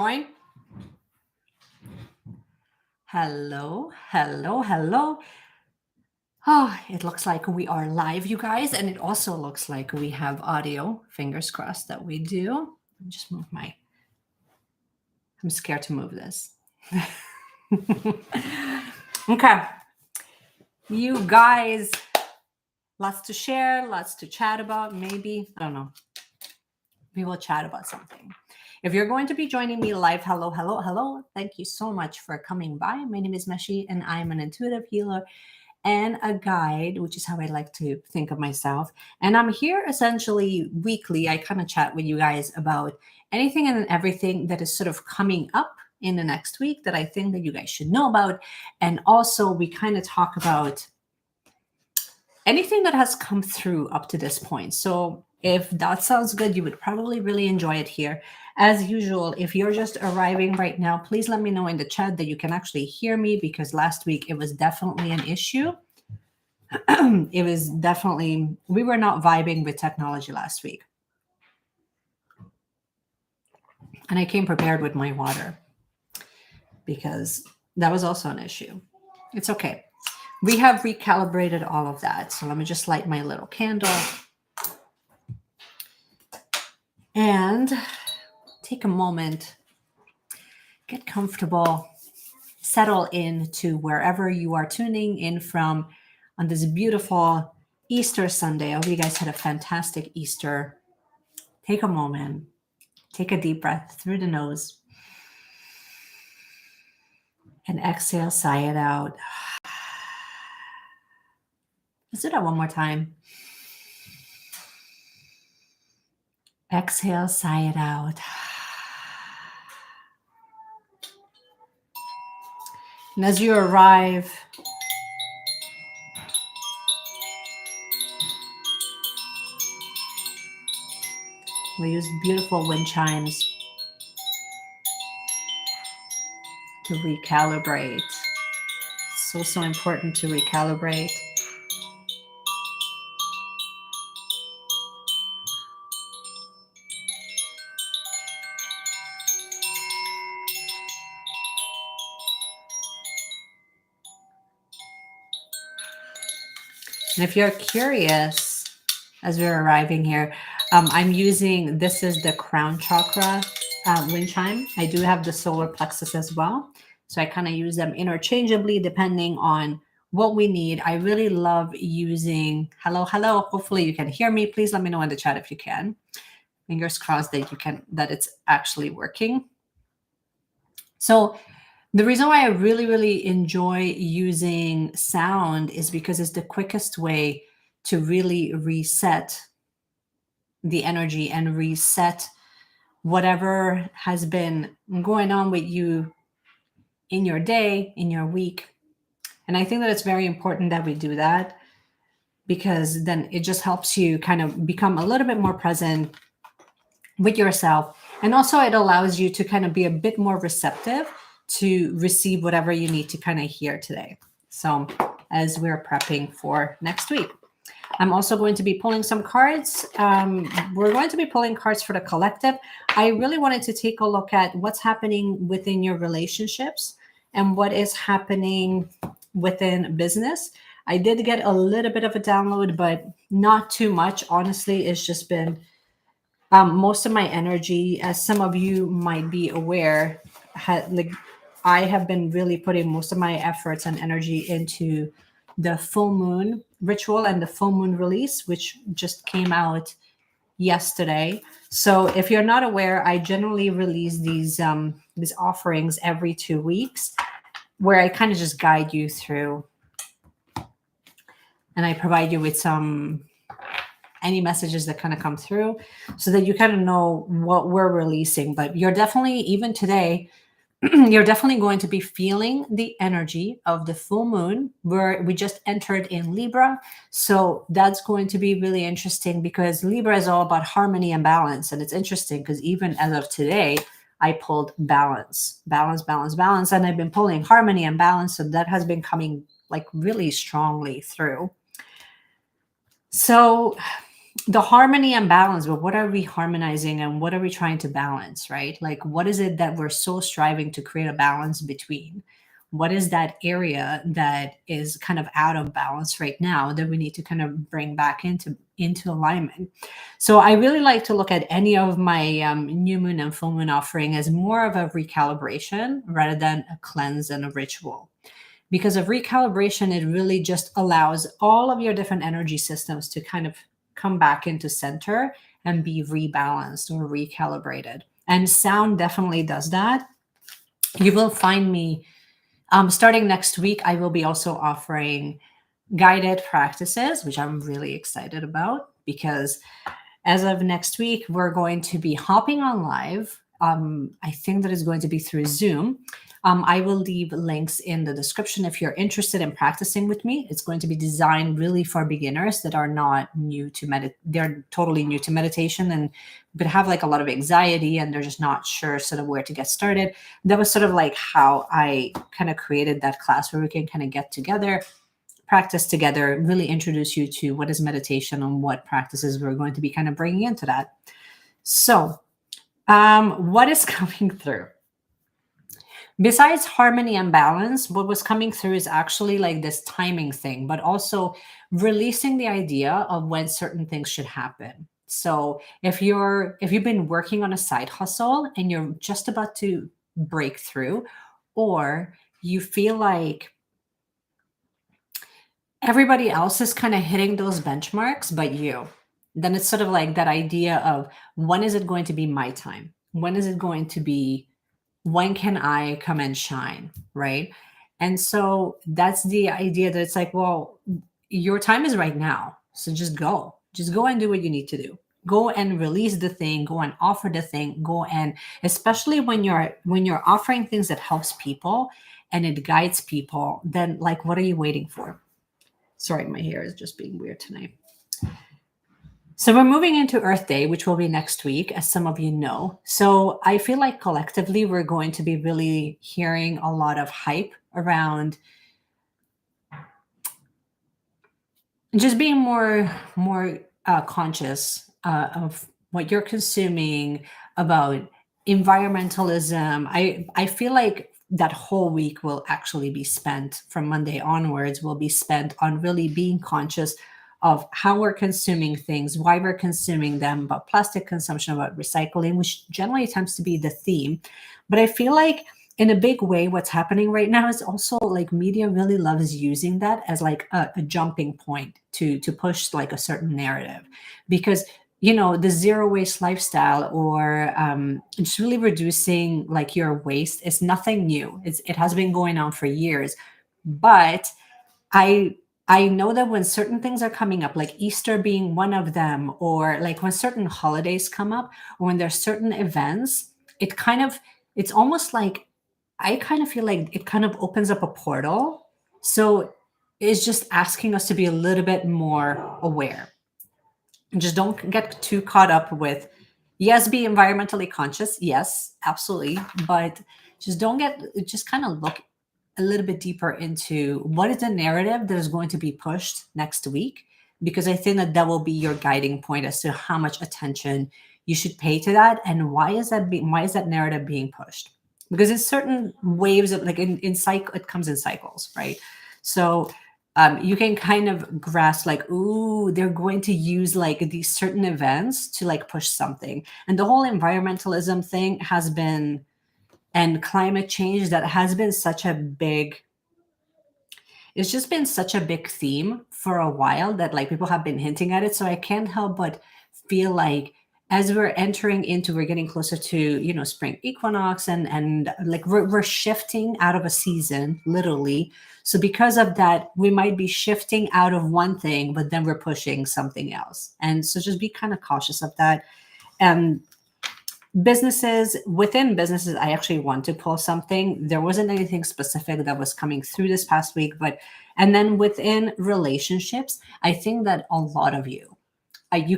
Join. Hello, hello, hello. Oh, it looks like we are live, you guys, and it also looks like we have audio. Fingers crossed that we do. Let me just move my. I'm scared to move this. Okay. You guys, lots to share, lots to chat about, maybe. I don't know. We will chat about something. If you're going to be joining me live, hello, hello, hello. Thank you so much for coming by. My name is Meshi, and I'm an intuitive healer and a guide, which is how I like to think of myself. And I'm here essentially weekly. I kind of chat with you guys about anything and everything that is sort of coming up in the next week that I think that you guys should know about. And also we kind of talk about anything that has come through up to this point. So if that sounds good, you would probably really enjoy it here. As usual, if you're just arriving right now, please let me know in the chat that you can actually hear me, because last week it was definitely an issue. It was definitely, we were not vibing with technology last week. And I came prepared with my water because that was also an issue. It's okay. We have recalibrated all of that. So let me just light my little candle and take a moment, get comfortable, settle into wherever you are tuning in from on this beautiful Easter Sunday. I hope you guys had a fantastic Easter. Take a moment, take a deep breath through the nose, and exhale, sigh it out. Let's do that one more time. Exhale, sigh it out. And as you arrive, we use beautiful wind chimes to recalibrate. So important to recalibrate. And if you're curious, as we're arriving here, I'm using, this is the crown chakra wind chime. I do have the solar plexus as well. So I kind of use them interchangeably depending on what we need. I really love using, hello, hello. Hopefully you can hear me. Please let me know in the chat if you can. Fingers crossed that you can, that it's actually working. So the reason why I really enjoy using sound is because it's the quickest way to really reset the energy and reset whatever has been going on with you in your day, in your week. And I think that it's very important that we do that, because then it just helps you kind of become a little bit more present with yourself. And also it allows you to kind of be a bit more receptive to receive whatever you need to kind of hear today. So as we're prepping for next week, I'm also going to be pulling some cards. We're going to be pulling cards for the collective. I really wanted to take a look at what's happening within your relationships and what is happening within business. I did get a little bit of a download, but not too much. Honestly, it's just been most of my energy, as some of you might be aware, I have been really putting most of my efforts and energy into the full moon ritual and the full moon release, which just came out yesterday. So if you're not aware, I generally release these offerings every 2 weeks, where I kind of just guide you through, and I provide you with any messages that kind of come through so that you kind of know what we're releasing. But you're definitely, even today, you're definitely going to be feeling the energy of the full moon, where we just entered in Libra. So that's going to be really interesting, because Libra is all about harmony and balance. And it's interesting because even as of today, I pulled balance. And I've been pulling harmony and balance. So that has been coming like really strongly through. So the harmony and balance, but what are we harmonizing and what are we trying to balance, right? Like, what is it that we're so striving to create a balance between? What is that area that is kind of out of balance right now that we need to kind of bring back into alignment? So I really like to look at any of my new moon and full moon offering as more of a recalibration rather than a cleanse and a ritual. Because of recalibration, it really just allows all of your different energy systems to kind of come back into center and be rebalanced or recalibrated. And sound definitely does that. You will find me starting next week. I will be also offering guided practices, which I'm really excited about because as of next week, we're going to be hopping on live. I think that is going to be through Zoom. I will leave links in the description if you're interested in practicing with me. It's going to be designed really for beginners that are not new to they're totally new to meditation and but have like a lot of anxiety and they're just not sure sort of where to get started. That was sort of like how I kind of created that class where we can kind of get together, practice together, really introduce you to what is meditation and what practices we're going to be kind of bringing into that. So, what is coming through? Besides harmony and balance, what was coming through is actually like this timing thing, but also releasing the idea of when certain things should happen. So if you've been working on a side hustle and you're just about to break through, or you feel like everybody else is kind of hitting those benchmarks, but you, then it's sort of like that idea of when is it going to be my time? When is it going to be when can I come and shine, right? And so that's the idea that it's like, well, your time is right now. So just go and do what you need to do. Go and release the thing, go and offer the thing, go and especially when you're offering things that helps people and it guides people, then like what are you waiting for? Sorry, my hair is just being weird tonight. So we're moving into Earth Day, which will be next week, as some of you know. So I feel like collectively we're going to be really hearing a lot of hype around just being more conscious of what you're consuming, about environmentalism. I feel like that whole week will actually be spent from Monday onwards will be spent on really being conscious of how we're consuming things, why we're consuming them, about plastic consumption, about recycling, which generally tends to be the theme. But I feel like in a big way, what's happening right now is also like media really loves using that as like a jumping point to push like a certain narrative, because the zero waste lifestyle or just really reducing like your waste is nothing new. It has been going on for years, but I know that when certain things are coming up, like Easter being one of them, or like when certain holidays come up, or when there's certain events, it's almost like I kind of feel like it kind of opens up a portal. So it's just asking us to be a little bit more aware. Just don't get too caught up with, yes, be environmentally conscious. Yes, absolutely. But just kind of look a little bit deeper into what is the narrative that is going to be pushed next week, because I think that will be your guiding point as to how much attention you should pay to that and why is that narrative being pushed, because it's certain waves of like in cycle, it comes in cycles, right? So you can kind of grasp like, ooh, they're going to use like these certain events to like push something. And the whole environmentalism thing has been, and climate change, that has been it's just been such a big theme for a while that like people have been hinting at it. So I can't help but feel like as we're getting closer to spring equinox and like we're shifting out of a season literally. So because of that, we might be shifting out of one thing, but then we're pushing something else. And so just be kind of cautious of that. And within businesses, I actually want to pull something. There wasn't anything specific that was coming through this past week, and then within relationships, I think that a lot of you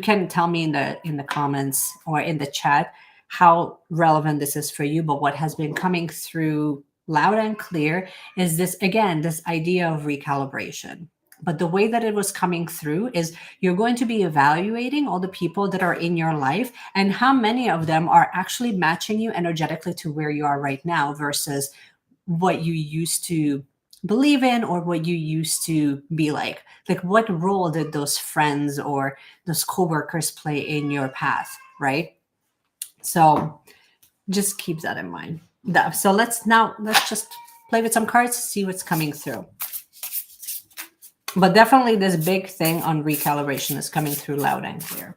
can tell me in the comments or in the chat how relevant this is for you. But what has been coming through loud and clear is this idea of recalibration. But the way that it was coming through is you're going to be evaluating all the people that are in your life and how many of them are actually matching you energetically to where you are right now versus what you used to believe in or what you used to be like. Like, what role did those friends or those coworkers play in your path, right? So just keep that in mind. So let's just play with some cards, see what's coming through. But definitely this big thing on recalibration is coming through loud and clear.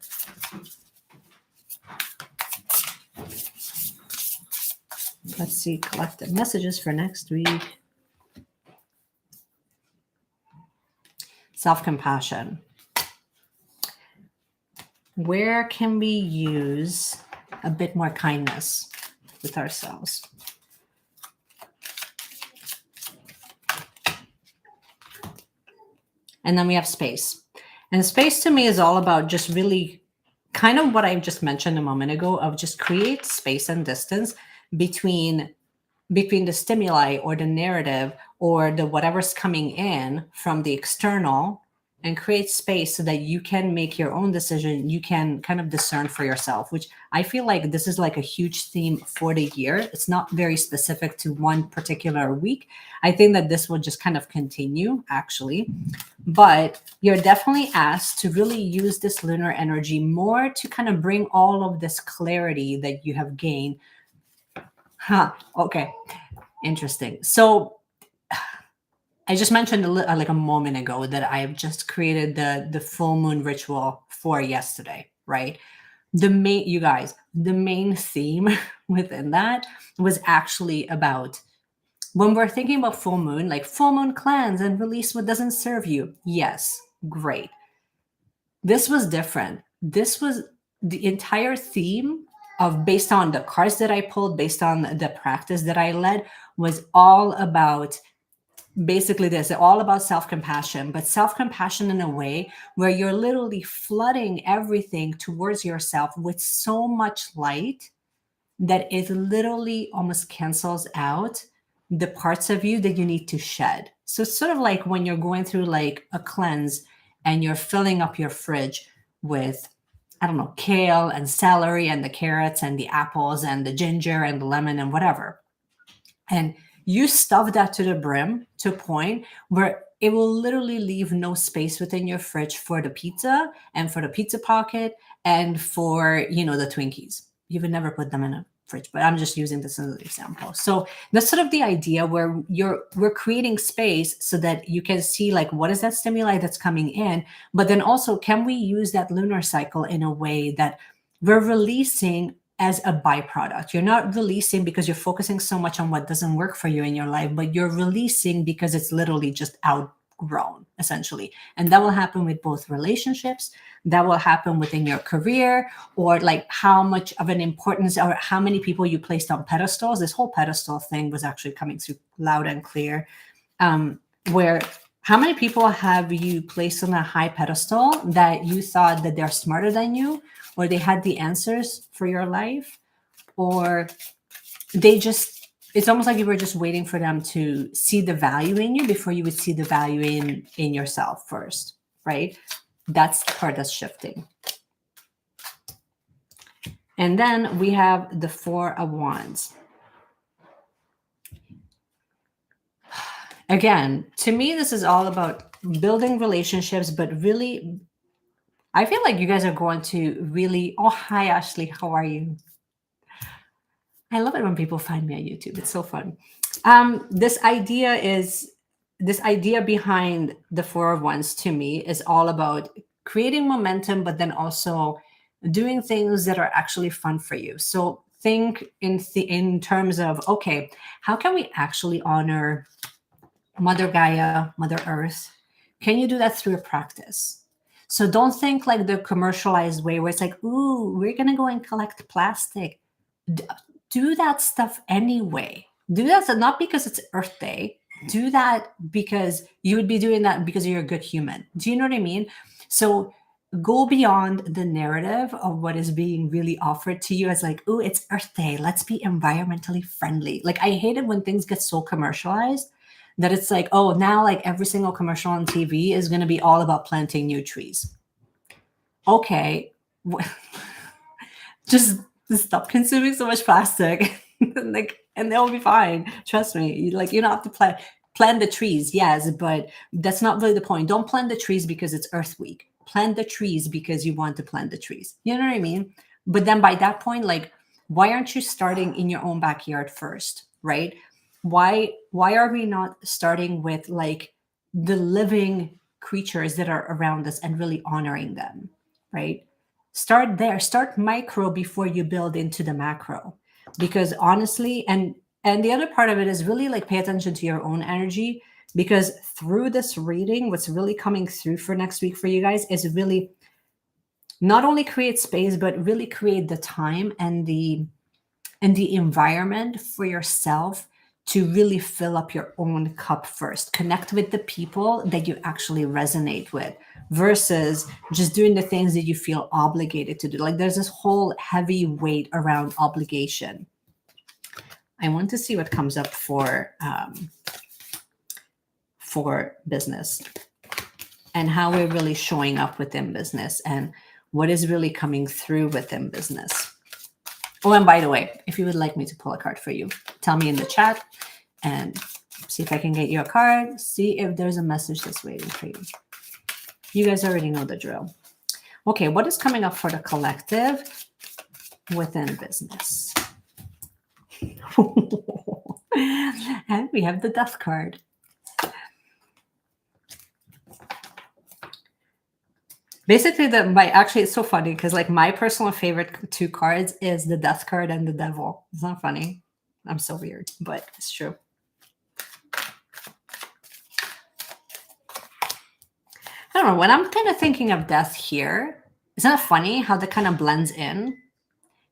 Let's see collective messages for next week. Self-compassion. Where can we use a bit more kindness with ourselves? And then we have space. And space to me is all about just really kind of what I just mentioned a moment ago of just create space and distance between the stimuli or the narrative or the whatever's coming in from the external, and create space so that you can make your own decision. You can kind of discern for yourself, which I feel like this is like a huge theme for the year. It's not very specific to one particular week. I think that this will just kind of continue actually, but you're definitely asked to really use this lunar energy more to kind of bring all of this clarity that you have gained. Okay. Interesting. So I just mentioned like a moment ago that I have just created the full moon ritual for yesterday, right? The main theme within that was actually about when we're thinking about full moon, like full moon cleanse and release what doesn't serve you. Yes, great. This was different. This was the entire theme of, based on the cards that I pulled, based on the practice that I led, was all about basically this, all about self-compassion, but self-compassion in a way where you're literally flooding everything towards yourself with so much light that it literally almost cancels out the parts of you that you need to shed. So it's sort of like when you're going through like a cleanse and you're filling up your fridge with, I don't know, kale and celery and the carrots and the apples and the ginger and the lemon and whatever. And you stuff that to the brim to a point where it will literally leave no space within your fridge for the pizza and for the pizza pocket and for, the Twinkies. You would never put them in a fridge, but I'm just using this as an example. So that's sort of the idea where we're creating space so that you can see like, what is that stimuli that's coming in? But then also, can we use that lunar cycle in a way that we're releasing as a byproduct? You're not releasing because you're focusing so much on what doesn't work for you in your life, but you're releasing because it's literally just outgrown, essentially. And that will happen with both relationships. That will happen within your career, or like how much of an importance or how many people you placed on pedestals. This whole pedestal thing was actually coming through loud and clear. Where how many people have you placed on a high pedestal that you thought that they're smarter than you, or they had the answers for your life, or it's almost like you were just waiting for them to see the value in you before you would see the value in yourself first, right? That's the part that's shifting. And then we have the Four of Wands. Again, to me, this is all about building relationships, but really, I feel like you guys are going to really, oh, hi, Ashley, how are you? I love it when people find me on YouTube. It's so fun. This idea behind the Four of Wands to me is all about creating momentum, but then also doing things that are actually fun for you. So think in terms of, okay, how can we actually honor Mother Gaia, Mother Earth? Can you do that through a practice? So don't think like the commercialized way where it's like, ooh, we're going to go and collect plastic. Do that stuff anyway. Do that not because it's Earth Day. Do that because you would be doing that because you're a good human. Do you know what I mean? So go beyond the narrative of what is being really offered to you as like, oh, it's Earth Day. Let's be environmentally friendly. Like, I hate it when things get so commercialized that it's like, oh, now like every single commercial on TV is going to be all about planting new trees. Okay. Just stop consuming so much plastic. Like, and they'll be fine. Trust me. Like, you don't have to plant the trees, yes, but that's not really the point. Don't plant the trees because it's Earth Week. Plant the trees because you want to plant the trees. You know what I mean? But then by that point, like, why aren't you starting in your own backyard first, right? Why are we not starting with like the living creatures that are around us and really honoring them, right? Start there. Start micro before you build into the macro. Because honestly, and the other part of it is really like pay attention to your own energy, because through this reading, what's really coming through for next week for you guys is really not only create space, but really create the time and the environment for yourself to really fill up your own cup first. Connect with the people that you actually resonate with versus just doing the things that you feel obligated to do. Like there's this whole heavy weight around obligation. I want to see what comes up for business and how we're really showing up within business and what is really coming through within business. Oh, and by the way, if you would like me to pull a card for you, tell me in the chat and see if I can get you a card. See if there's a message that's waiting for you. You guys already know the drill. Okay, what is coming up for the collective within business? And we have the Death card. Basically, actually, it's so funny because like my personal favorite two cards is the Death card and the Devil. It's not funny. I'm so weird, but it's true. I don't know. When I'm kind of thinking of death here, isn't it funny how that kind of blends in?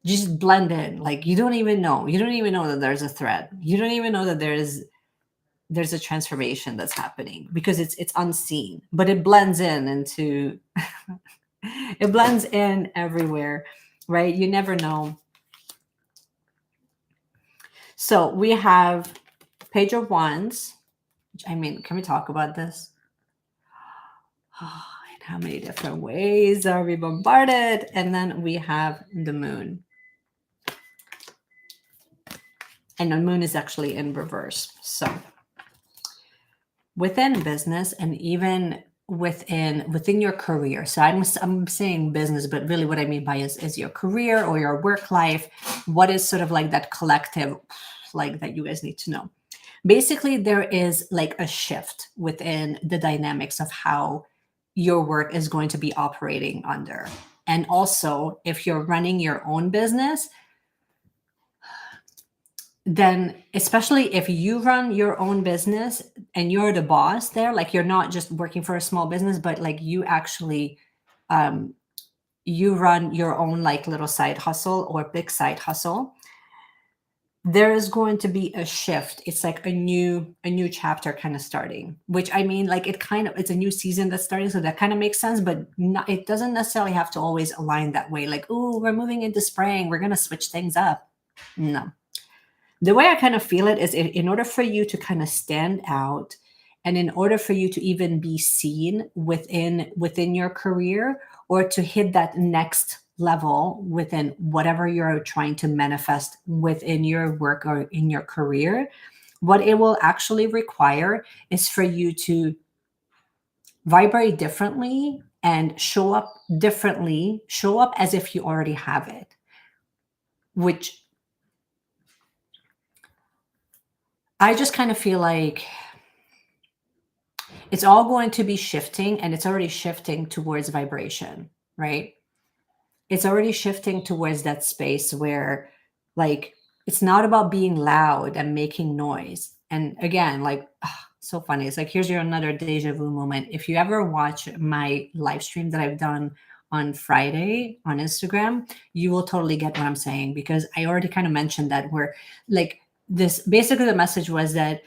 You just blend in. Like you don't even know. You don't even know that there's a thread. You don't even know that there's a transformation that's happening because it's unseen, but it blends in into it blends in everywhere, right? You never know. So we have Page of Wands, which, I mean, can we talk about this? Oh, in how many different ways are we bombarded? And then we have the Moon. And the Moon is actually in reverse. So within business and even within your career. So I'm saying business, but really what I mean by is your career or your work life. What is sort of like that collective, like that you guys need to know. Basically, there is like a shift within the dynamics of how your work is going to be operating under. And also, if you're running your own business, then especially if you run your own business and you're the boss there, like you're not just working for a small business, but like you actually you run your own like little side hustle or big side hustle, there is going to be a shift. It's like a new chapter kind of starting, which I mean, like it's a new season that's starting. So that kind of makes sense, but it doesn't necessarily have to always align that way. Like, oh, we're moving into spring, we're going to switch things up. No. The way I kind of feel it is in order for you to kind of stand out and in order for you to even be seen within your career or to hit that next level within whatever you're trying to manifest within your work or in your career, what it will actually require is for you to vibrate differently and show up differently, show up as if you already have it, which I just kind of feel like it's all going to be shifting, and it's already shifting towards vibration, right? It's already shifting towards that space where like it's not about being loud and making noise. And again, like so funny. It's like here's your another deja vu moment. If you ever watch my live stream that I've done on Friday on Instagram, you will totally get what I'm saying, because I already kind of mentioned that where like this basically the message was that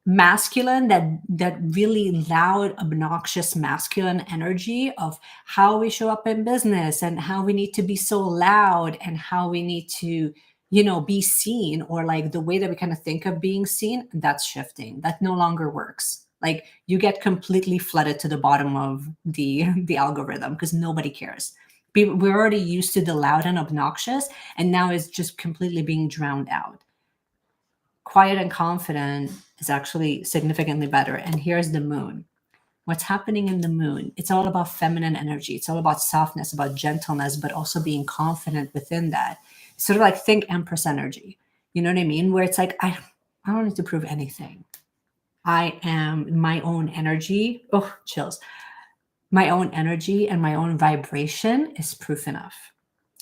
masculine, that really loud, obnoxious masculine energy of how we show up in business and how we need to be so loud and how we need to be seen, or like the way that we kind of think of being seen, that's shifting. That no longer works. Like you get completely flooded to the bottom of the algorithm because nobody cares. We're already used to the loud and obnoxious, and now it's just completely being drowned out. Quiet and confident is actually significantly better. And here's the moon. What's happening in the moon? It's all about feminine energy. It's all about softness, about gentleness, but also being confident within that. Sort of like think Empress energy. You know what I mean? Where it's like, I don't need to prove anything. I am my own energy. Oh, chills. My own energy and my own vibration is proof enough.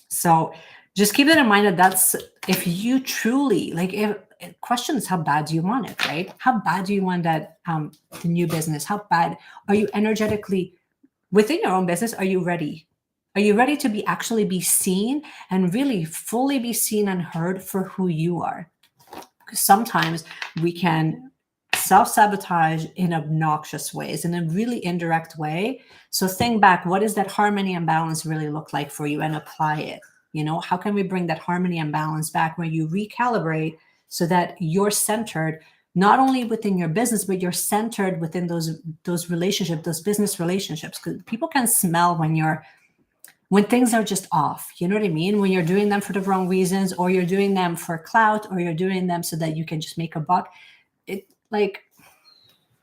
So just keep that in mind, that that's, if you truly like, if questions, how bad do you want it, right? How bad do you want that the new business? How bad are you energetically within your own business? Are you ready? Are you ready to actually be seen and really fully be seen and heard for who you are? Because sometimes we can self-sabotage in obnoxious ways, in a really indirect way. So think back, what does that harmony and balance really look like for you, and apply it. How can we bring that harmony and balance back, where you recalibrate so that you're centered not only within your business, but you're centered within those relationships, those business relationships. Because people can smell when things are just off. You know what I mean? When you're doing them for the wrong reasons, or you're doing them for clout, or you're doing them so that you can just make a buck. It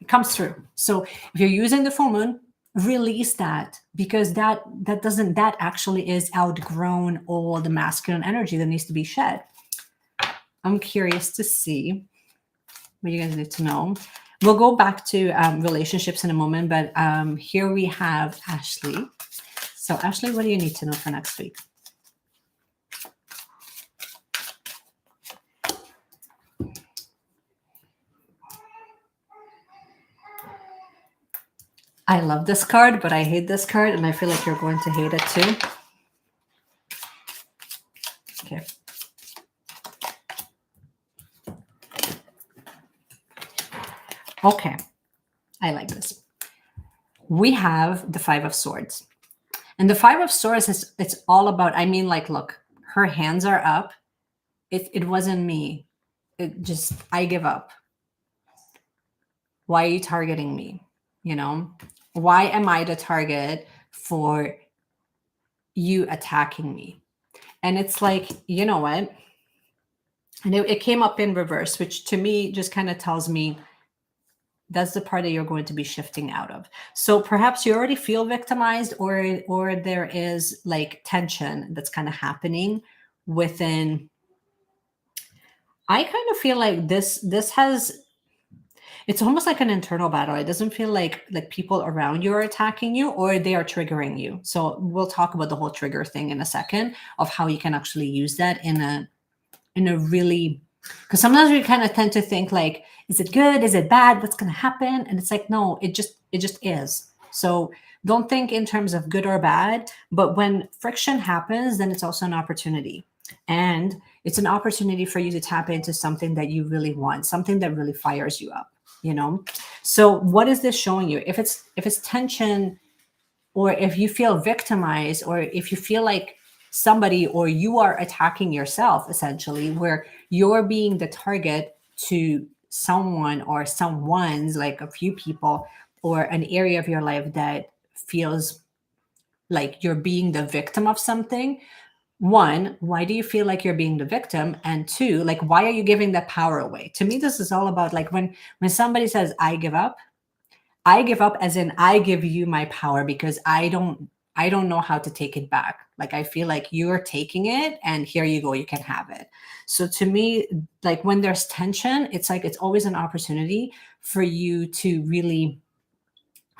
comes through. So if you're using the full moon, release that, because that actually is outgrown all the masculine energy that needs to be shed. I'm curious to see what you guys need to know. We'll go back to relationships in a moment, but here we have Ashley. So Ashley, what do you need to know for next week? I love this card, but I hate this card, and I feel like you're going to hate it too. Okay. Okay. I like this. We have the Five of Swords. And the Five of Swords it's all about, look, her hands are up. It wasn't me. I give up. Why are you targeting me? Why am I the target for you attacking me? And it's like, you know what? And it came up in reverse, which to me just kind of tells me that's the part that you're going to be shifting out of. So perhaps you already feel victimized, or there is like tension that's kind of happening within. I kind of feel like this has, it's almost like an internal battle. It doesn't feel like people around you are attacking you, or they are triggering you. So we'll talk about the whole trigger thing in a second, of how you can actually use that in a really, because sometimes we kind of tend to think like, is it good? Is it bad? What's going to happen? And it's like, no, it just is. So don't think in terms of good or bad, but when friction happens, then it's also an opportunity. And it's an opportunity for you to tap into something that you really want, something that really fires you up. So what is this showing you? If it's tension, or if you feel victimized, or if you feel like somebody, or you are attacking yourself, essentially, where you're being the target to someone or someone's, like a few people, or an area of your life that feels like you're being the victim of something. One, why do you feel like you're being the victim? And two, like, why are you giving that power away? To me, this is all about, like, when somebody says, I give up as in I give you my power, because I don't know how to take it back. Like, I feel like you're taking it, and here you go, you can have it. So to me, like, when there's tension, it's like, it's always an opportunity for you to really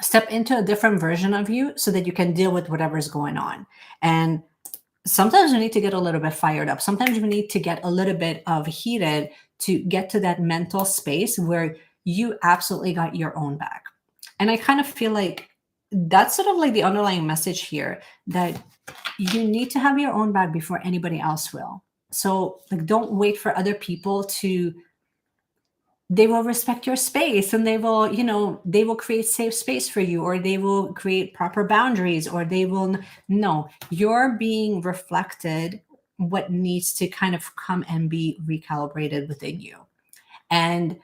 step into a different version of you, so that you can deal with whatever's going on. And sometimes we need to get a little bit fired up. Sometimes we need to get a little bit of heated to get to that mental space where you absolutely got your own back. And I kind of feel like that's sort of like the underlying message here, that you need to have your own back before anybody else will. So, like, don't wait for other people they will respect your space, and they will create safe space for you, or they will create proper boundaries, or they will, no, you're being reflected needs to kind of come and be recalibrated within you. And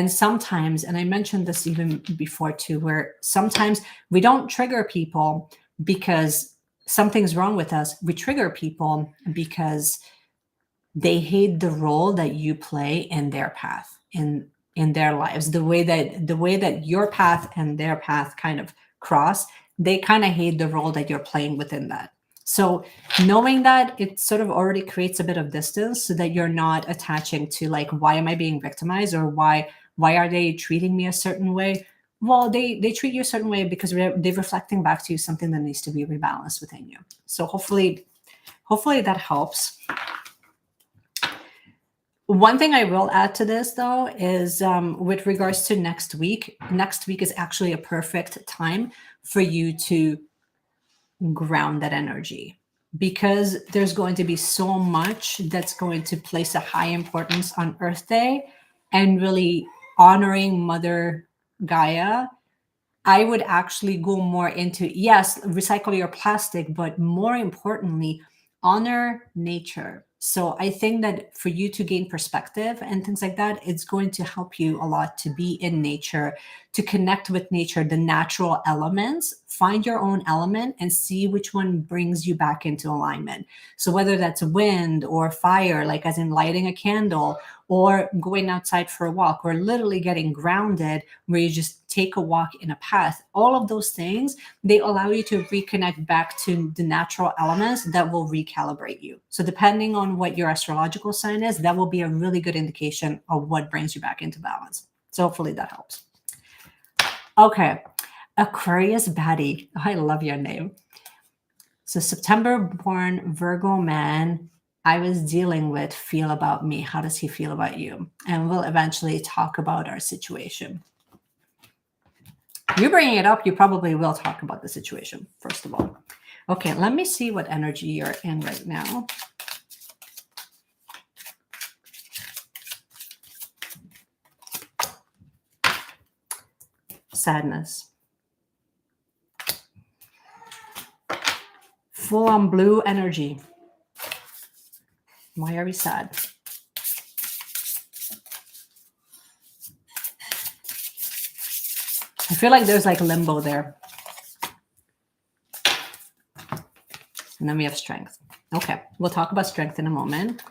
sometimes, and I mentioned this even before too, where sometimes we don't trigger people because something's wrong with us. We trigger people because they hate the role that you play in their path, in their lives, the way that your path and their path kind of cross. They kind of hate the role that you're playing within that. So knowing that, it sort of already creates a bit of distance, so that you're not attaching to like, why am I being victimized, or why are they treating me a certain way? Well, they treat you a certain way because they're reflecting back to you something that needs to be rebalanced within you. So hopefully that helps. One thing I will add to this, though, is with regards to next week is actually a perfect time for you to ground that energy, because there's going to be so much that's going to place a high importance on Earth Day and really honoring Mother Gaia. I would actually go more into, yes, recycle your plastic, but more importantly, honor nature. So I think that for you to gain perspective and things like that, it's going to help you a lot to be in nature, to connect with nature, the natural elements, find your own element and see which one brings you back into alignment. So whether that's wind or fire, like as in lighting a candle, or going outside for a walk, or literally getting grounded where you just take a walk in a path, all of those things, they allow you to reconnect back to the natural elements that will recalibrate you. So depending on what your astrological sign is, that will be a really good indication of what brings you back into balance. So hopefully that helps. Okay, Aquarius baddie. I love your name. So September born Virgo man I was dealing with feel about me? How does he feel about you? And we'll eventually talk about our situation. You bringing it up, you probably will talk about the situation, first of all. Okay, let me see what energy you're in right now. Sadness. Full on blue energy. Why are we sad? I feel like there's like limbo there. And then we have strength. Okay, we'll talk about strength in a moment.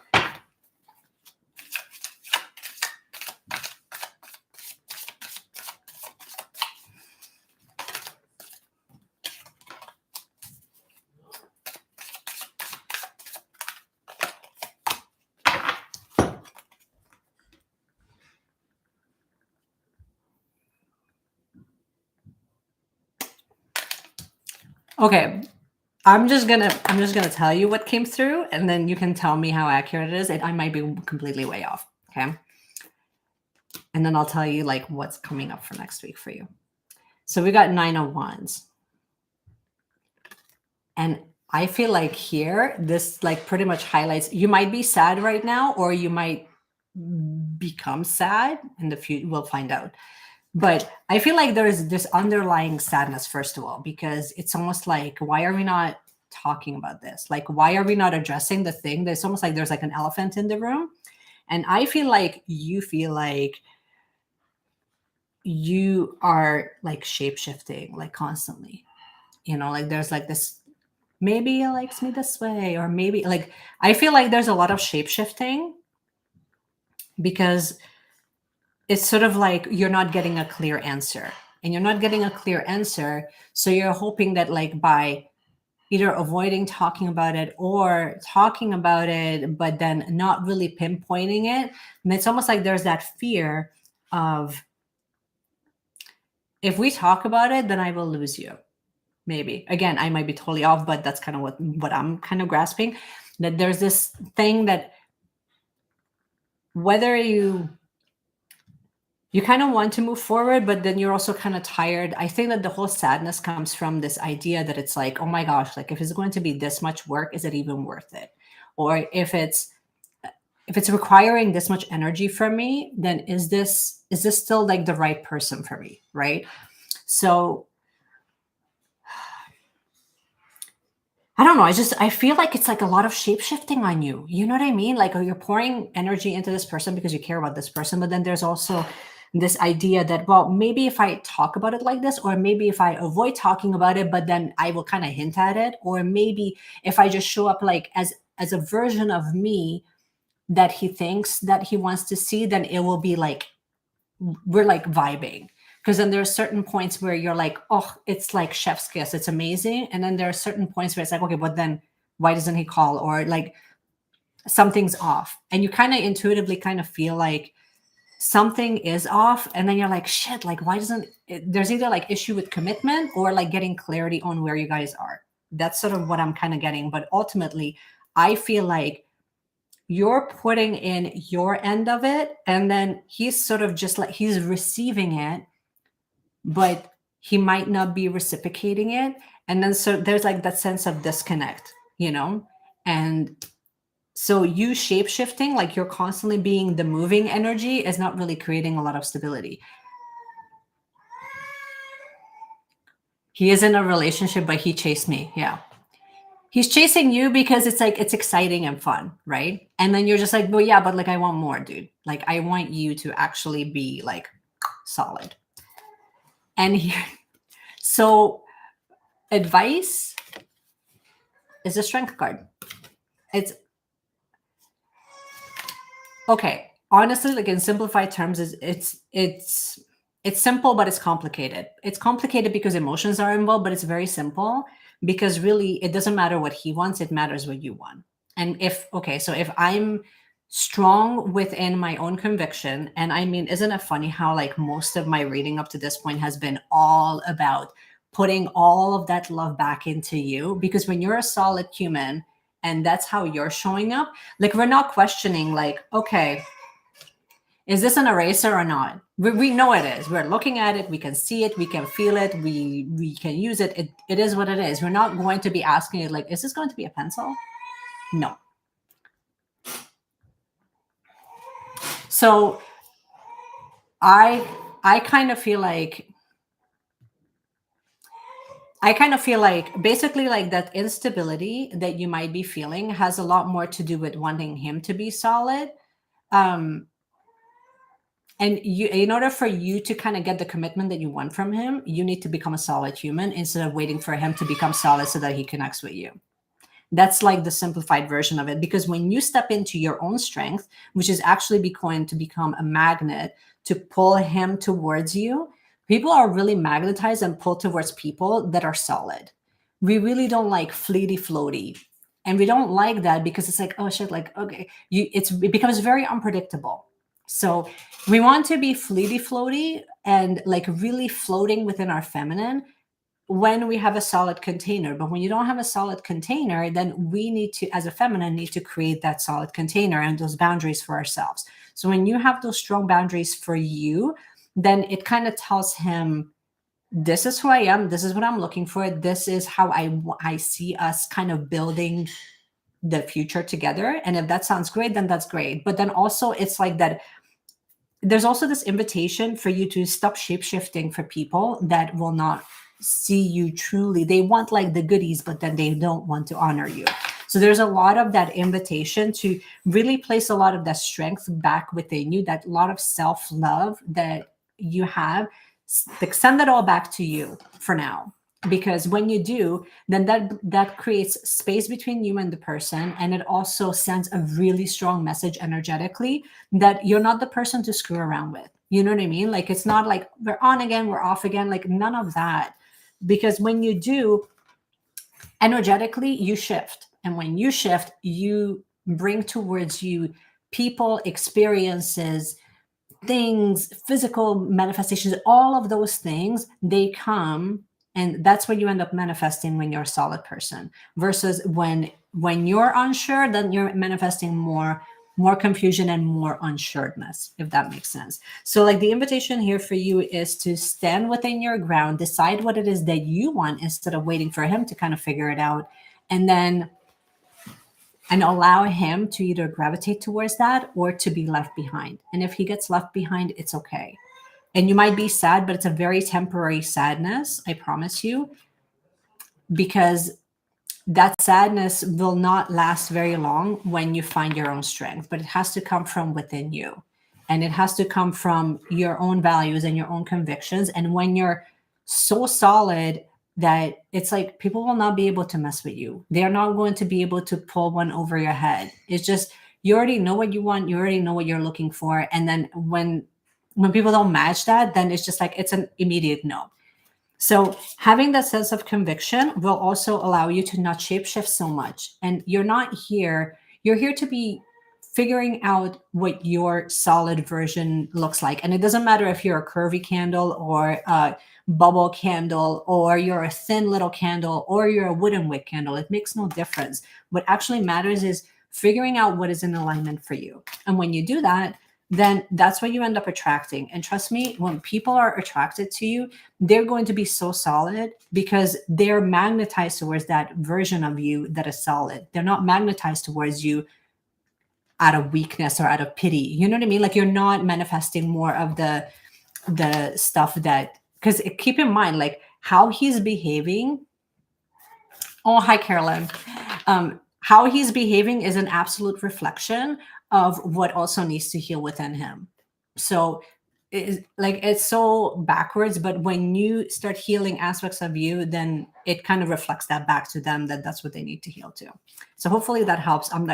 Okay, I'm just gonna tell you what came through, and then you can tell me how accurate it is. I might be completely way off. Okay, and then I'll tell you like what's coming up for next week for you. So we got 9 of Wands, and I feel like here this like pretty much highlights you might be sad right now, or you might become sad in the future. We'll find out. But I feel like there's this underlying sadness, first of all, because it's almost like, why are we not talking about this? Like, why are we not addressing the thing? There's almost like there's like an elephant in the room. And I feel like you are like shape-shifting, like constantly. You know, like there's like this, maybe he likes me this way, or maybe like, I feel like there's a lot of shape-shifting because it's sort of like you're not getting a clear answer, and you're not getting a clear answer. So you're hoping that like by either avoiding talking about it or talking about it, but then not really pinpointing it. And it's almost like there's that fear of, if we talk about it, then I will lose you. Maybe. Again, I might be totally off, but that's kind of what I'm kind of grasping. That there's this thing that whether you kind of want to move forward, but then you're also kind of tired. I think that the whole sadness comes from this idea that it's like, oh my gosh, like if it's going to be this much work, is it even worth it? Or if it's requiring this much energy from me, then is this still like the right person for me, right? So I don't know. I feel like it's like a lot of shape shifting on you. You know what I mean? Like, you're pouring energy into this person because you care about this person. But then there's also this idea that, well, maybe if I talk about it like this, or maybe if I avoid talking about it, but then I will kind of hint at it, or maybe if I just show up like as a version of me that he thinks that he wants to see, then it will be like we're like vibing. Because then there are certain points where you're like, oh, it's like chef's kiss, it's amazing. And then there are certain points where it's like, okay, but then why doesn't he call? Or like something's off. And you kind of intuitively kind of feel like something is off. And then you're like, shit, like why doesn't there's either like issue with commitment or like getting clarity on where you guys are. That's sort of what I'm kind of getting. But ultimately, I feel like you're putting in your end of it, and then he's sort of just like he's receiving it, but he might not be reciprocating it. And then so there's like that sense of disconnect, you know? And so you shape shifting, like you're constantly being the moving energy, is not really creating a lot of stability. He is in a relationship, but he chased me. Yeah. He's chasing you because it's like it's exciting and fun, right? And then you're just like, well, yeah, but like I want more, dude. Like I want you to actually be like solid. And here, so advice is a strength card. It's okay. Honestly, like in simplified terms, is it's simple, but it's complicated. It's complicated because emotions are involved, but it's very simple because really it doesn't matter what he wants, it matters what you want. And if okay, so if I'm strong within my own conviction, and I mean, isn't it funny how like most of my reading up to this point has been all about putting all of that love back into you? Because when you're a solid human and that's how you're showing up, like we're not questioning, like, okay, is this an eraser or not? We know it is. We're looking at it. We can see it. We can feel it. We can use it. It is what it is. We're not going to be asking it like, is this going to be a pencil? No. So I kind of feel like basically like that instability that you might be feeling has a lot more to do with wanting him to be solid. And you, in order for you to kind of get the commitment that you want from him, you need to become a solid human instead of waiting for him to become solid so that he connects with you. That's like the simplified version of it. Because when you step into your own strength, which is actually going to become a magnet to pull him towards you, people are really magnetized and pulled towards people that are solid. We really don't like fleety floaty. And we don't like that because it's like, oh shit, like, okay, it becomes very unpredictable. So we want to be fleety floaty and like really floating within our feminine when we have a solid container. But when you don't have a solid container, then we need to, as a feminine, need to create that solid container and those boundaries for ourselves. So when you have those strong boundaries for you, then it kind of tells him, this is who I am. This is what I'm looking for. This is how I see us kind of building the future together. And if that sounds great, then that's great. But then also it's like that there's also this invitation for you to stop shape shifting for people that will not see you truly. They want like the goodies, but then they don't want to honor you. So there's a lot of that invitation to really place a lot of that strength back within you, that lot of self-love that you have, like send that all back to you for now. Because when you do, then that creates space between you and the person, and it also sends a really strong message energetically that you're not the person to screw around with. You know what I mean? Like it's not like we're on again, we're off again, like none of that. Because when you do, energetically you shift, and when you shift, you bring towards you people, experiences, things, physical manifestations, all of those things, they come, and that's what you end up manifesting when you're a solid person. Versus when you're unsure, then you're manifesting more confusion and more unsureness, if that makes sense. So like the invitation here for you is to stand within your ground, decide what it is that you want instead of waiting for him to kind of figure it out, and then allow him to either gravitate towards that or to be left behind. And if he gets left behind, it's okay. And you might be sad, but it's a very temporary sadness, I promise you, because that sadness will not last very long when you find your own strength, but it has to come from within you. And it has to come from your own values and your own convictions. And when you're so solid that it's like people will not be able to mess with you, they're not going to be able to pull one over your head. It's just, you already know what you want, you already know what you're looking for. And then when people don't match that, then it's just like it's an immediate no. So having that sense of conviction will also allow you to not shapeshift so much. And you're here to be figuring out what your solid version looks like. And it doesn't matter if you're a curvy candle or a bubble candle, or you're a thin little candle, or you're a wooden wick candle. It makes no difference. What actually matters is figuring out what is in alignment for you. And when you do that, then that's what you end up attracting. And trust me, when people are attracted to you, they're going to be so solid because they're magnetized towards that version of you that is solid. They're not magnetized towards you out of weakness or out of pity. You know what I mean? Like, you're not manifesting more of the stuff that, because keep in mind, like, how he's behaving. Oh, hi, Carolyn. How he's behaving is an absolute reflection of what also needs to heal within him. So it's so backwards, but when you start healing aspects of you, then it kind of reflects that back to them, that that's what they need to heal to. So hopefully that helps. I'm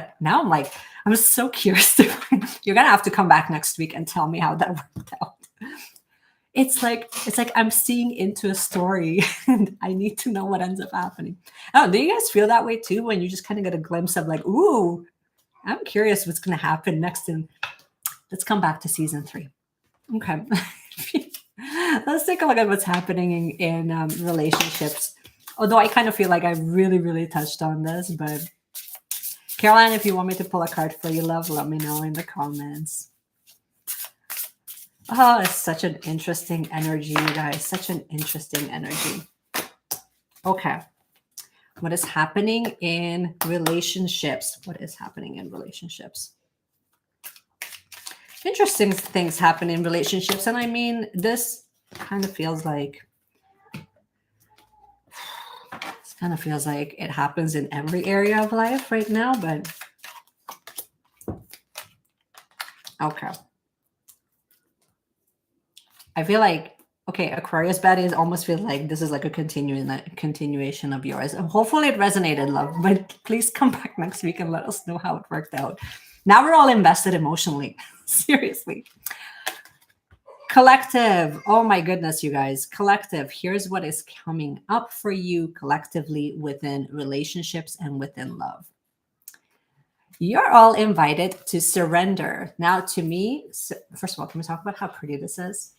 so curious. You're gonna have to come back next week and tell me how that worked out. It's like I'm seeing into a story and I need to know what ends up happening. Oh, do you guys feel that way too, when you just kind of get a glimpse of like, ooh, I'm curious what's going to happen next? And let's come back to season 3. Okay. Let's take a look at what's happening in relationships. Although I kind of feel like I really, really touched on this, but Caroline, if you want me to pull a card for you, love, let me know in the comments. Oh, it's such an interesting energy, you guys. Such an interesting energy. Okay. What is happening in relationships? What is happening in relationships? Interesting things happen in relationships. And I mean, this kind of feels like it happens in every area of life right now, but okay. I feel like, okay, Aquarius baddies almost feel like this is like a continuation of yours. Hopefully it resonated, love, but please come back next week and let us know how it worked out. Now we're all invested emotionally. Seriously. Collective. Oh my goodness, you guys. Collective. Here's what is coming up for you collectively within relationships and within love. You're all invited to surrender. Now, to me, first of all, can we talk about how pretty this is?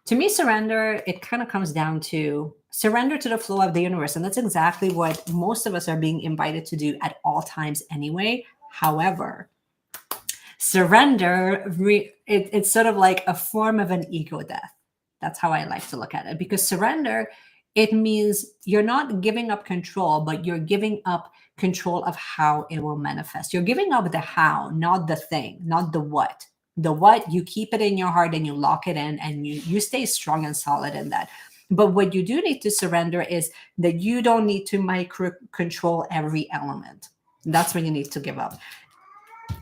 To me, surrender, it kind of comes down to surrender to the flow of the universe. And that's exactly what most of us are being invited to do at all times anyway. However, surrender, it's sort of like a form of an ego death. That's how I like to look at it. Because surrender, it means you're not giving up control, but you're giving up control of how it will manifest. You're giving up the how, not the thing, not the what. The what, you keep it in your heart and you lock it in and you stay strong and solid in that. But what you do need to surrender is that you don't need to micro control every element. That's when you need to give up.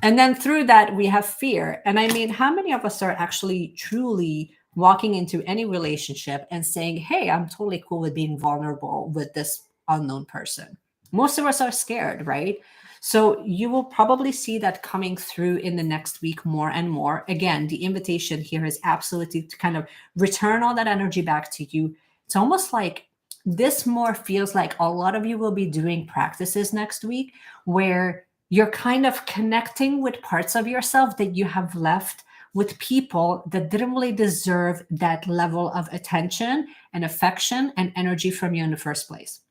And then through that, we have fear. And I mean, how many of us are actually truly walking into any relationship and saying, hey, I'm totally cool with being vulnerable with this unknown person? Most of us are scared, right? So you will probably see that coming through in the next week more and more. Again, the invitation here is absolutely to kind of return all that energy back to you. It's almost like this more feels like a lot of you will be doing practices next week where you're kind of connecting with parts of yourself that you have left with people that didn't really deserve that level of attention and affection and energy from you in the first place.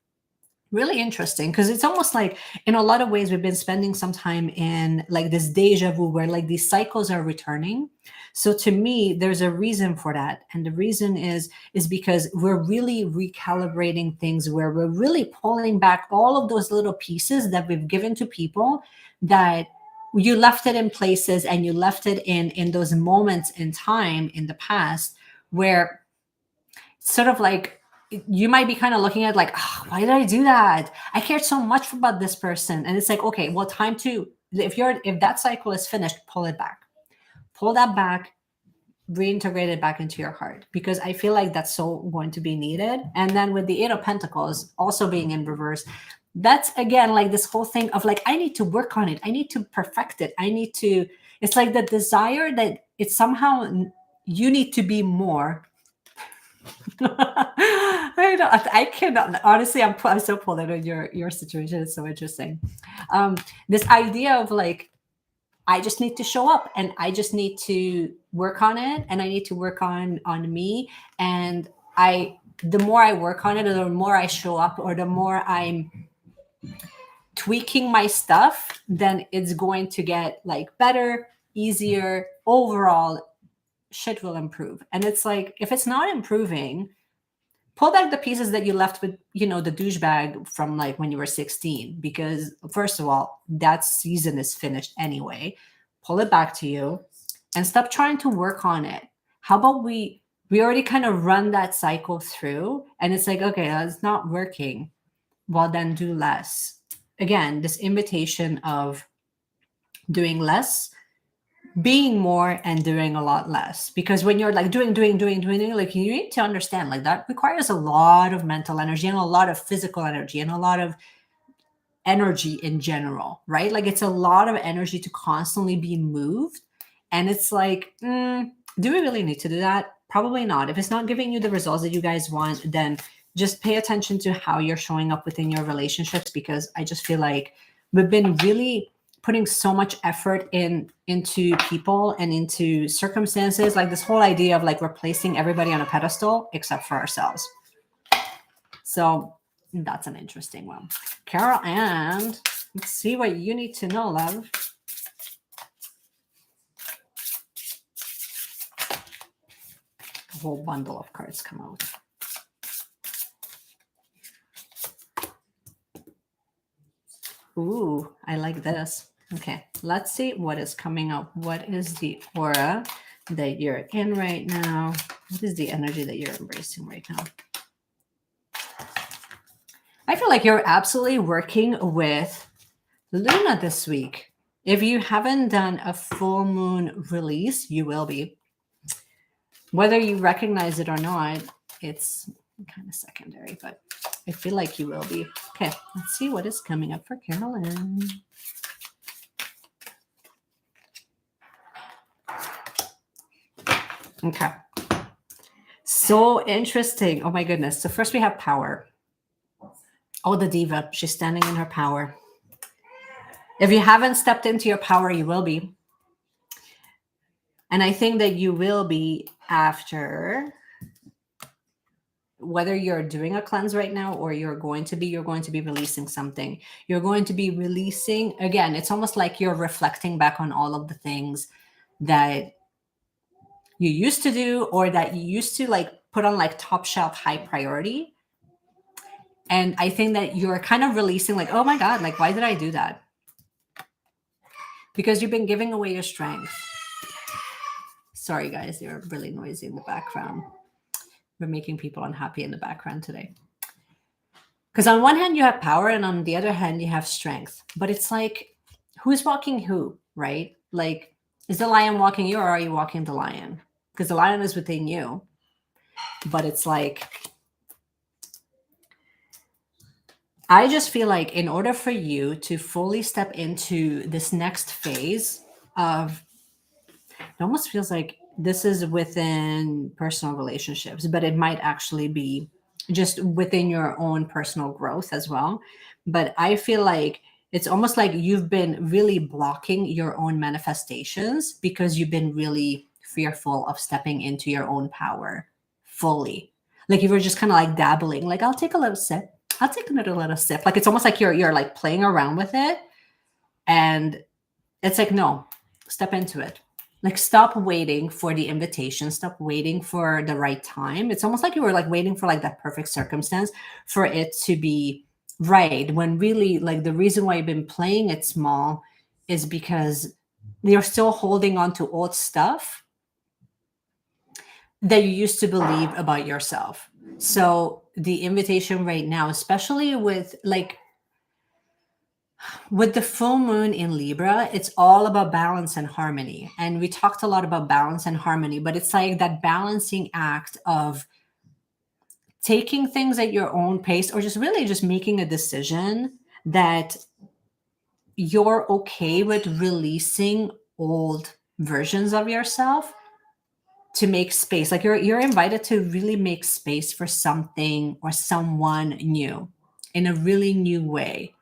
Really interesting, because it's almost like in a lot of ways we've been spending some time in like this deja vu where like these cycles are returning. So to me, there's a reason for that. And the reason is because we're really recalibrating things, where we're really pulling back all of those little pieces that we've given to people, that you left it in places and you left it in those moments in time in the past where it's sort of like you might be kind of looking at like, oh, why did I do that? I cared so much about this person. And it's like, okay, well, time to, if that cycle is finished, pull it back. Pull that back, reintegrate it back into your heart, because I feel like that's so going to be needed. And then with the Eight of Pentacles also being in reverse, that's again like this whole thing of like, I need to work on it. I need to perfect it. I need to, it's like the desire that it's somehow you need to be more. I cannot, honestly, I'm so pulled out of your situation. It's so interesting. This idea of like, I just need to show up and I just need to work on it, and I need to work on me. And the more I work on it, or the more I show up, or the more I'm tweaking my stuff, then it's going to get like better, easier. Overall, shit will improve. And it's like, if it's not improving, pull back the pieces that you left with, the douchebag from like when you were 16, because first of all, that season is finished anyway. Pull it back to you and stop trying to work on it. How about we already kind of run that cycle through, and it's like, okay, it's not working. Well, then do less. Again, this invitation of doing less, being more, and doing a lot less. Because when you're like doing, like, you need to understand like that requires a lot of mental energy and a lot of physical energy and a lot of energy in general, right? Like it's a lot of energy to constantly be moved. And it's like, do we really need to do that? Probably not. If it's not giving you the results that you guys want, then just pay attention to how you're showing up within your relationships, because I just feel like we've been really putting so much effort into people and into circumstances, like this whole idea of like replacing everybody on a pedestal except for ourselves. So that's an interesting one. Carol, and let's see what you need to know, love. A whole bundle of cards come out. Ooh, I like this. Okay, let's see what is coming up. What is the aura that you're in right now? What is the energy that you're embracing right now? I feel like you're absolutely working with Luna this week. If you haven't done a full moon release, you will be. Whether you recognize it or not, it's kind of secondary, but I feel like you will be. Okay, let's see what is coming up for Carolyn. Okay. So interesting. Oh my goodness. So first we have power. Oh, the diva. She's standing in her power. If you haven't stepped into your power, you will be. And I think that you will be after, whether you're doing a cleanse right now or you're going to be releasing something. You're going to be releasing, again, it's almost like you're reflecting back on all of the things that you used to do, or that you used to like put on like top shelf high priority. And I think that you're kind of releasing like, oh my God, like, why did I do that? Because you've been giving away your strength. Sorry, guys, they're really noisy in the background. We're making people unhappy in the background today. Because on one hand, you have power, and on the other hand, you have strength. But it's like, who's walking who, right? Like, is the lion walking you, or are you walking the lion? Because the lion is within you. But it's like, I just feel like in order for you to fully step into this next phase of, it almost feels like this is within personal relationships, but it might actually be just within your own personal growth as well. But I feel like it's almost like you've been really blocking your own manifestations because you've been really fearful of stepping into your own power fully. Like you were just kind of like dabbling, like, I'll take a little sip. I'll take another little sip. Like it's almost like you're like playing around with it. And it's like, no, step into it. Like stop waiting for the invitation. Stop waiting for the right time. It's almost like you were like waiting for like that perfect circumstance for it to be right. When really like the reason why you've been playing it small is because you're still holding on to old stuff that you used to believe about yourself. So the invitation right now, especially with the full moon in Libra, it's all about balance and harmony. And we talked a lot about balance and harmony, but it's like that balancing act of taking things at your own pace, or just really just making a decision that you're okay with releasing old versions of yourself to make space. Like you're invited to really make space for something or someone new in a really new way.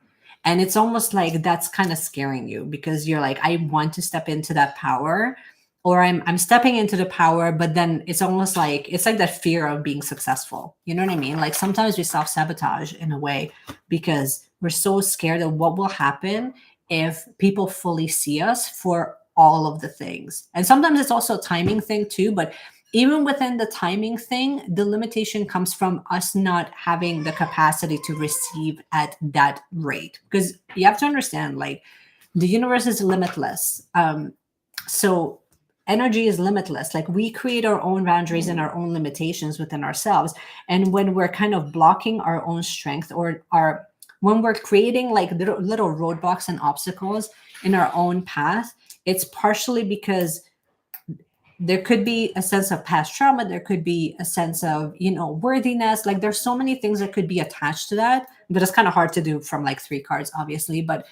And it's almost like that's kind of scaring you, because you're like, I want to step into that power, or I'm stepping into the power, but then it's almost like it's like that fear of being successful. You know what I mean? Like sometimes we self-sabotage in a way because we're so scared of what will happen if people fully see us for all of the things. And sometimes it's also a timing thing too, but even within the timing thing, the limitation comes from us not having the capacity to receive at that rate. Because you have to understand, like, the universe is limitless. So energy is limitless. Like, we create our own boundaries and our own limitations within ourselves. And when we're kind of blocking our own strength, or when we're creating like little roadblocks and obstacles in our own path, it's partially because there could be a sense of past trauma. There could be a sense of, worthiness. Like, there's so many things that could be attached to that, but it's kind of hard to do from like 3 cards, obviously. But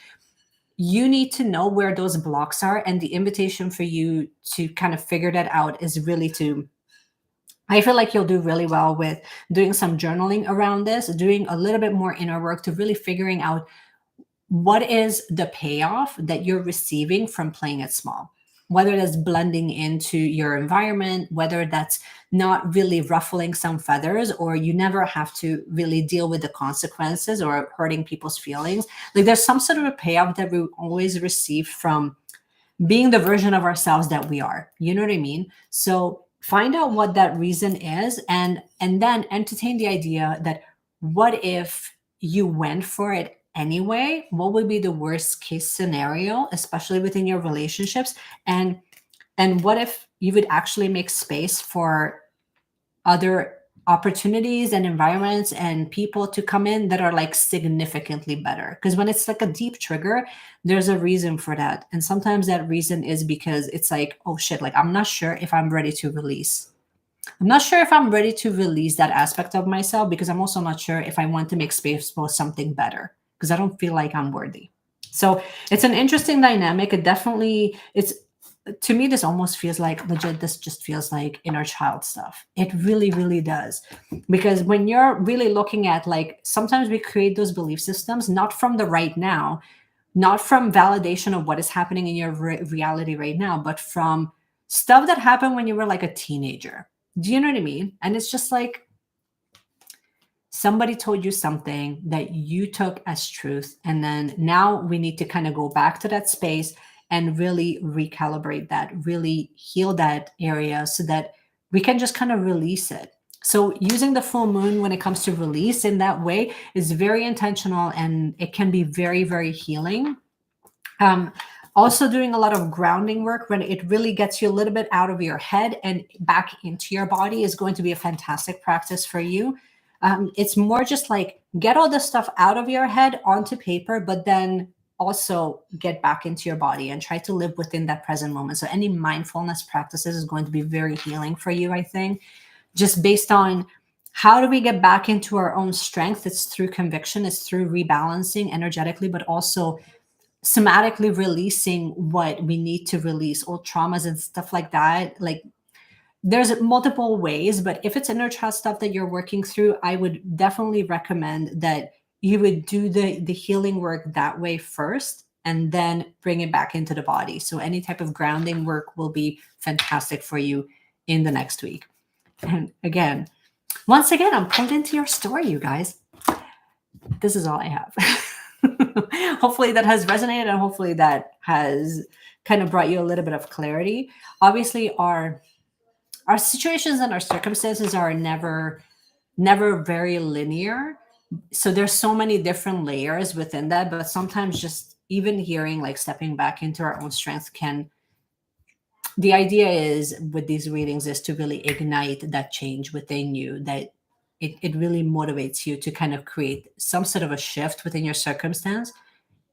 you need to know where those blocks are. And the invitation for you to kind of figure that out is really I feel like you'll do really well with doing some journaling around this, doing a little bit more inner work to really figuring out what is the payoff that you're receiving from playing it small, whether that's blending into your environment, whether that's not really ruffling some feathers, or you never have to really deal with the consequences or hurting people's feelings. Like, there's some sort of a payoff that we always receive from being the version of ourselves that we are. You know what I mean? So find out what that reason is, and then entertain the idea that, what if you went for it anyway? What would be the worst case scenario, especially within your relationships? And what if you would actually make space for other opportunities and environments and people to come in that are like significantly better? Because when it's like a deep trigger, there's a reason for that. And sometimes that reason is because it's like, oh shit, like, I'm not sure if I'm ready to release. I'm not sure if I'm ready to release that aspect of myself, because I'm also not sure if I want to make space for something better, because I don't feel like I'm worthy. So it's an interesting dynamic. It's to me, this almost feels like legit. This just feels like inner child stuff. It really, really does. Because when you're really looking at, like, sometimes we create those belief systems, not from the right now, not from validation of what is happening in your reality right now, but from stuff that happened when you were like a teenager. Do you know what I mean? And it's just like, somebody told you something that you took as truth. And then now we need to kind of go back to that space and really recalibrate that, really heal that area so that we can just kind of release it. So using the full moon when it comes to release in that way is very intentional, and it can be very, very healing. Also doing a lot of grounding work when it really gets you a little bit out of your head and back into your body is going to be a fantastic practice for you. It's more just like, get all the stuff out of your head onto paper, but then also get back into your body and try to live within that present moment. So any mindfulness practices is going to be very healing for you, I think, just based on how do we get back into our own strength. It's through conviction, it's through rebalancing energetically, but also somatically releasing what we need to release, old traumas and stuff like that. Like, there's multiple ways, but if it's inner child stuff that you're working through, I would definitely recommend that you would do the healing work that way first, and then bring it back into the body. So any type of grounding work will be fantastic for you in the next week. And again, once again, I'm pulled into your story, you guys. This is all I have. Hopefully that has resonated, and hopefully that has kind of brought you a little bit of clarity. Obviously, our situations and our circumstances are never very linear. So there's so many different layers within that, but sometimes just even hearing, like, stepping back into our own strength the idea is with these readings is to really ignite that change within you, that it really motivates you to kind of create some sort of a shift within your circumstance,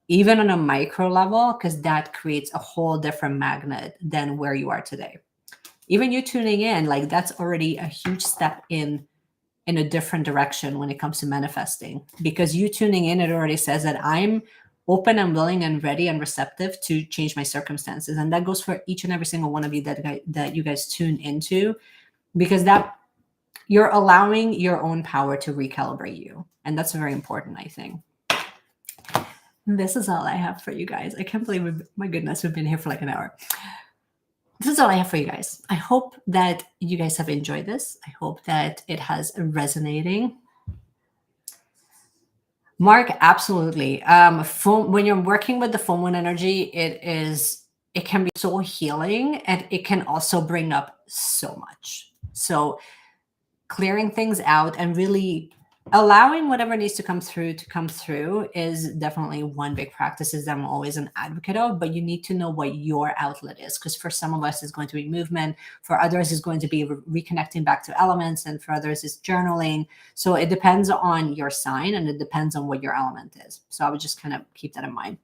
even on a micro level, because that creates a whole different magnet than where you are today. Even you tuning in, like that's already a huge step in a different direction when it comes to manifesting, because you tuning in, it already says that I'm open and willing and ready and receptive to change my circumstances. And that goes for each and every single one of you that you guys tune into, because that you're allowing your own power to recalibrate you. And that's very important, I think. This is all I have for you guys. I can't believe my goodness, we've been here for like an hour. This is all I have for you guys. I hope that you guys have enjoyed this. I hope that it has resonating. Mark, absolutely. When you're working with the full moon energy, it can be so healing, and it can also bring up so much. So clearing things out and really allowing whatever needs to come through is definitely one big practice that I'm always an advocate of. But you need to know what your outlet is, because for some of us it's going to be movement, for others it's going to be reconnecting back to elements, and for others it's journaling. So it depends on your sign, and it depends on what your element is. So I would just kind of keep that in mind.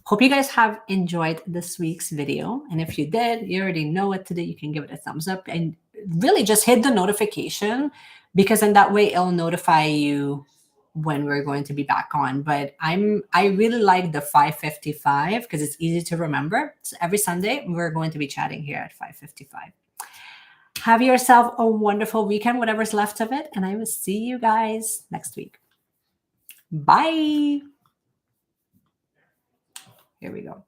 Hope you guys have enjoyed this week's video. And if you did, you already know what to do. You can give it a thumbs up and really just hit the notification, because in that way it'll notify you when we're going to be back on. But I really like the 5:55 because it's easy to remember. So every Sunday we're going to be chatting here at 5:55. Have yourself a wonderful weekend, whatever's left of it, and I will see you guys next week. Bye. Here we go.